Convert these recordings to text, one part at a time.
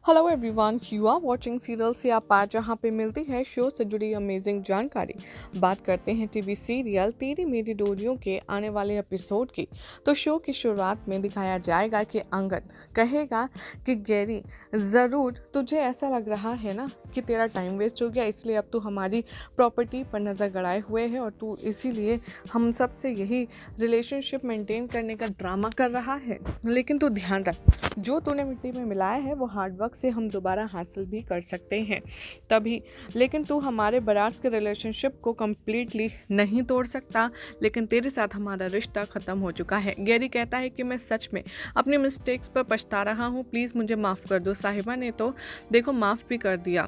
Hello everyone, you are watching serial से आप आज जहाँ पे मिलती है शो से जुड़ी अमेजिंग जानकारी। बात करते हैं टीवी सीरियल तेरी मेरी डोरियों के आने वाले एपिसोड की। तो शो की शुरुआत में दिखाया जाएगा कि अंगद कहेगा कि गैरी, ज़रूर तुझे ऐसा लग रहा है ना कि तेरा टाइम वेस्ट हो गया, इसलिए अब तू हमारी प्रॉपर्टी पर नज़र गड़ाए हुए है और तू इसीलिए हम सब से यही रिलेशनशिप मेंटेन करने का ड्रामा कर रहा है। लेकिन तू ध्यान रख, जो तूने मिट्टी में मिलाया है वो हार्ड वर्क से हम दोबारा हासिल भी कर सकते हैं तभी, लेकिन तू हमारे बरार्स के रिलेशनशिप को कम्प्लीटली नहीं तोड़ सकता। लेकिन तेरे साथ हमारा रिश्ता ख़त्म हो चुका है। गैरी कहता है कि मैं सच में अपनी मिस्टेक्स पर पछता रहा हूँ, प्लीज़ मुझे माफ़ कर दो। साहिबा ने तो देखो माफ़ भी कर दिया,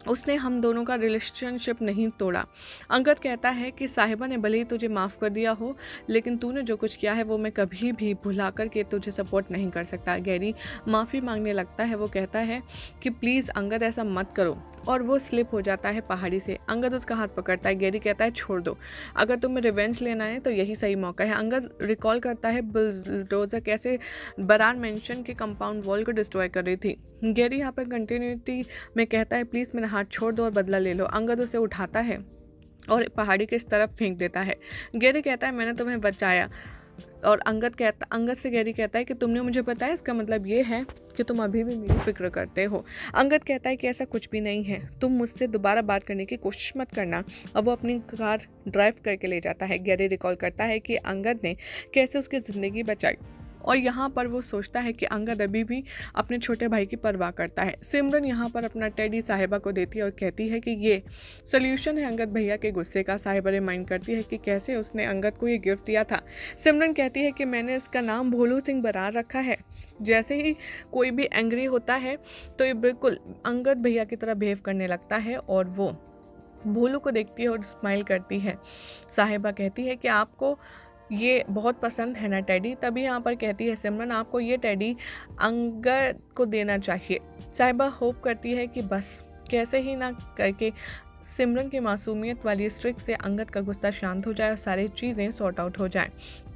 उसने हम दोनों का रिलेशनशिप नहीं तोड़ा। अंगद कहता है कि साहिबा ने भले ही तुझे माफ़ कर दिया हो, लेकिन तूने जो कुछ किया है वो मैं कभी भी भुला कर के तुझे सपोर्ट नहीं कर सकता। गैरी माफ़ी मांगने लगता है, वो कहता है कि प्लीज़ अंगद ऐसा मत करो, और वो स्लिप हो जाता है पहाड़ी से। अंगद उसका हाथ पकड़ता है। गैरी कहता है छोड़ दो, अगर तुम्हें रिवेंज लेना है तो यही सही मौका है। अंगद रिकॉल करता है बुलडोजर कैसे बरार मेंशन के कंपाउंड वॉल को डिस्ट्रॉय कर रही थी। गैरी यहाँ पर कंटिन्यूटी में कहता है प्लीज़ मेरा हाथ छोड़ दो और बदला ले लो। अंगद उसे उठाता है और पहाड़ी के इस तरफ फेंक देता है। गैरी कहता है मैंने तुम्हें बचाया, और अंगद से गैरी कहता है कि तुमने मुझे बताया, इसका मतलब ये है कि तुम अभी भी मेरी फिक्र करते हो। अंगद कहता है कि ऐसा कुछ भी नहीं है, तुम मुझसे दोबारा बात करने की कोशिश मत करना। अब वो अपनी कार ड्राइव करके ले जाता है। गैरी रिकॉल करता है कि अंगद ने कैसे उसकी ज़िंदगी बचाई, और यहाँ पर वो सोचता है कि अंगद अभी भी अपने छोटे भाई की परवाह करता है। सिमरन यहाँ पर अपना टेडी साहिबा को देती है और कहती है कि ये सोल्यूशन है अंगद भैया के गुस्से का। साहिबा रिमाइंड करती है कि कैसे उसने अंगद को ये गिफ्ट दिया था। सिमरन कहती है कि मैंने इसका नाम भोलू सिंह बरार रखा है। जैसे ही कोई भी एंग्री होता है तो ये बिल्कुल अंगद भैया की तरह बिहेव करने लगता है, और वो भोलू को देखती है और स्माइल करती है। साहिबा कहती है कि आपको ये बहुत पसंद है ना टेडी। तभी यहाँ पर कहती है सिमरन आपको ये टेडी अंगद को देना चाहिए। साहिबा होप करती है कि बस कैसे ही ना करके सिमरन की मासूमियत वाली इस ट्रिक से अंगद का गुस्सा शांत हो जाए और सारी चीज़ें सॉर्ट आउट हो जाएं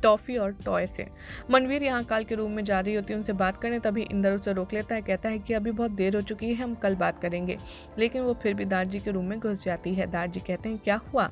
टॉफ़ी और टॉय से। मनवीर यहाँ काल के रूम में जा रही होती है उनसे बात करने, तभी इंदर उसे रोक लेता है। कहता है कि अभी बहुत देर हो चुकी है, हम कल बात करेंगे। लेकिन वो फिर भी दारजी के रूम में घुस जाती है। दारजी कहते हैं क्या हुआ।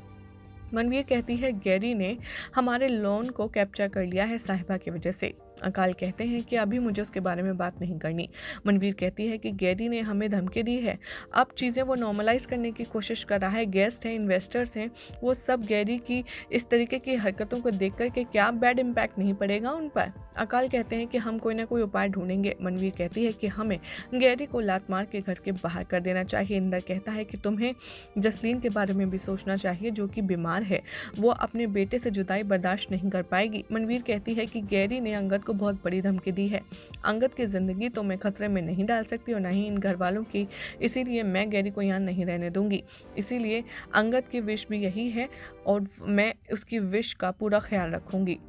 मनवीर कहती है गैरी ने हमारे लोन को कैप्चर कर लिया है साहिबा की वजह से। अकाल कहते हैं कि अभी मुझे उसके बारे में बात नहीं करनी। मनवीर कहती है कि गैरी ने हमें धमकी दी है, अब चीज़ें वो नॉर्मलाइज करने की कोशिश कर रहा है। गेस्ट हैं, इन्वेस्टर्स हैं, वो सब गैरी की इस तरीके की हरकतों को देख कर के क्या बैड इम्पैक्ट नहीं पड़ेगा उन पर। अकाल कहते हैं कि हम कोई ना कोई उपाय ढूंढेंगे। मनवीर कहती है कि हमें गैरी को लात मार के घर के बाहर कर देना चाहिए। इंदर कहता है कि तुम्हें जसलीन के बारे में भी सोचना चाहिए जो कि बीमार है, वो अपने बेटे से जुदाई बर्दाश्त नहीं कर पाएगी। मनवीर कहती है कि गैरी ने अंगद को बहुत बड़ी धमकी दी है, अंगद की ज़िंदगी तो मैं खतरे में नहीं डाल सकती और ना ही इन घर वालों की, इसीलिए मैं गैरी को यहाँ नहीं रहने दूंगी। इसीलिए अंगद की विश भी यही है और मैं उसकी विश का पूरा ख्याल रखूंगी।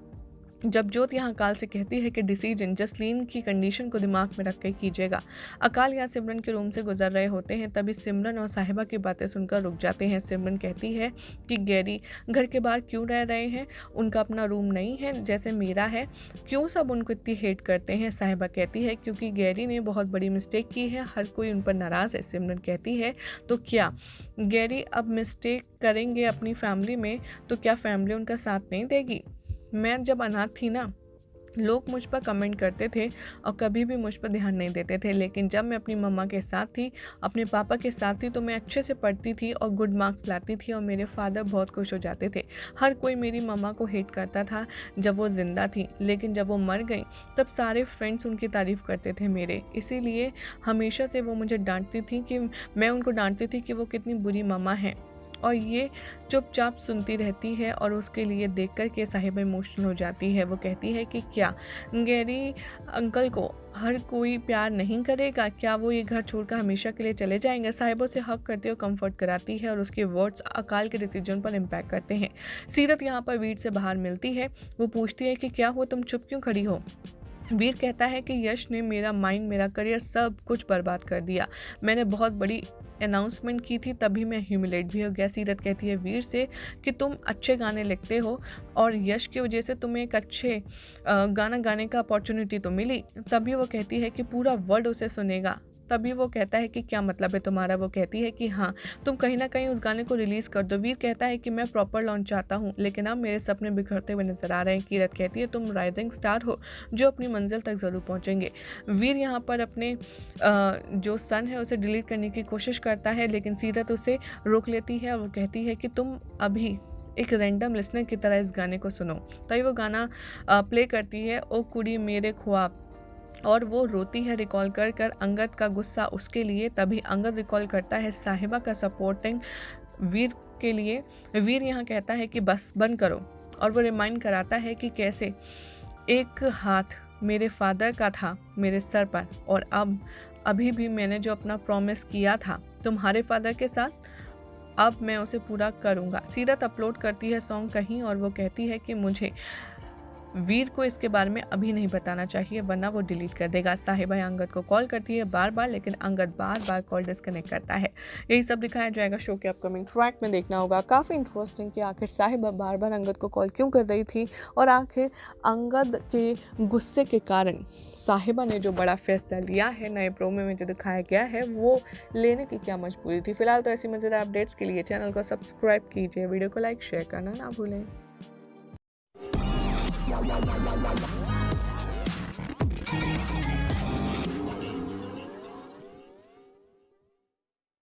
जब जोत यहाँ अकाल से कहती है कि डिसीजन जसलीन की कंडीशन को दिमाग में रख कर कीजिएगा। अकाल यहाँ सिमरन के रूम से गुजर रहे होते हैं, तभी सिमरन और साहिबा की बातें सुनकर रुक जाते हैं। सिमरन कहती है कि गैरी घर के बाहर क्यों रह रहे हैं, उनका अपना रूम नहीं है जैसे मेरा है, क्यों सब उनको इतनी हेट करते हैं। साहिबा कहती है क्योंकि गैरी ने बहुत बड़ी मिस्टेक की है, हर कोई उन पर नाराज़ है। सिमरन कहती है तो क्या गैरी अब मिस्टेक करेंगे अपनी फैमिली में तो क्या फैमिली उनका साथ नहीं देगी। मैं जब अनाथ थी ना, लोग मुझ पर कमेंट करते थे और कभी भी मुझ पर ध्यान नहीं देते थे, लेकिन जब मैं अपनी मम्मा के साथ थी, अपने पापा के साथ थी, तो मैं अच्छे से पढ़ती थी और गुड मार्क्स लाती थी और मेरे फादर बहुत खुश हो जाते थे। हर कोई मेरी मम्मा को हेट करता था जब वो ज़िंदा थी, लेकिन जब वो मर गई तब सारे फ्रेंड्स उनकी तारीफ़ करते थे मेरे, इसीलिए हमेशा से वो मुझे डांटती थी कि मैं उनको डांटती थी कि वो कितनी बुरी मम्मा है, और ये चुपचाप सुनती रहती है और उसके लिए देखकर के साहिबा इमोशनल हो जाती है। वो कहती है कि क्या गैरी अंकल को हर कोई प्यार नहीं करेगा, क्या वो ये घर छोड़कर हमेशा के लिए चले जाएंगे। साहिबा से हक करते हुए कंफर्ट कराती है और उसके वर्ड्स अकाल के डिसीजन पर इम्पैक्ट करते हैं। सीरत यहाँ पर वीर से बाहर मिलती है। वो पूछती है कि क्या हुआ, तुम चुप क्यों खड़ी हो। वीर कहता है कि यश ने मेरा माइंड, मेरा करियर, सब कुछ बर्बाद कर दिया। मैंने बहुत बड़ी अनाउंसमेंट की थी, तभी मैं ह्यूमिलेट भी हो गया। सीरत कहती है वीर से कि तुम अच्छे गाने लिखते हो और यश की वजह से तुम्हें एक अच्छे गाना गाने का अपॉर्चुनिटी तो मिली। तभी वो कहती है कि पूरा वर्ल्ड उसे सुनेगा। तभी वो कहता है कि क्या मतलब है तुम्हारा। वो कहती है कि हाँ, तुम कहीं ना कहीं उस गाने को रिलीज़ कर दो। वीर कहता है कि मैं प्रॉपर लॉन्च चाहता हूँ, लेकिन अब मेरे सपने बिखरते हुए नजर आ रहे हैं। कीरत कहती है तुम राइजिंग स्टार हो जो अपनी मंजिल तक ज़रूर पहुँचेंगे। वीर यहाँ पर अपने जो सन है उसे डिलीट करने की कोशिश करता है, लेकिन सीरत उसे रोक लेती है और वो कहती है कि तुम अभी एक रैंडम लिसनर की तरह इस गाने को सुनो। तभी वो गाना प्ले करती है, ओ कुड़ी मेरे ख्वाब, और वो रोती है रिकॉल कर कर अंगद का गुस्सा उसके लिए। तभी अंगद रिकॉल करता है साहिबा का सपोर्टिंग वीर के लिए। वीर यहाँ कहता है कि बस बंद करो, और वो रिमाइंड कराता है कि कैसे एक हाथ मेरे फादर का था मेरे सर पर, और अब अभी भी मैंने जो अपना प्रॉमिस किया था तुम्हारे फादर के साथ, अब मैं उसे पूरा करूँगा। सीरत अपलोड करती है सॉन्ग कहीं और वो कहती है कि मुझे वीर को इसके बारे में अभी नहीं बताना चाहिए वरना वो डिलीट कर देगा। साहिबा अंगद को कॉल करती है बार बार, लेकिन अंगद बार बार कॉल डिस्कनेक्ट करता है। यही सब दिखाया जाएगा शो के अपकमिंग ट्रैक में। देखना होगा, काफ़ी इंटरेस्टिंग कि आखिर साहिबा बार बार अंगद को कॉल क्यों कर रही थी, और आखिर अंगद के गुस्से के कारण साहिबा ने जो बड़ा फैसला लिया है नए प्रोमो में जो दिखाया गया है वो लेने की क्या मजबूरी थी। फिलहाल तो ऐसी मज़ेदार अपडेट्स के लिए चैनल को सब्सक्राइब कीजिए, वीडियो को लाइक शेयर करना ना भूलें।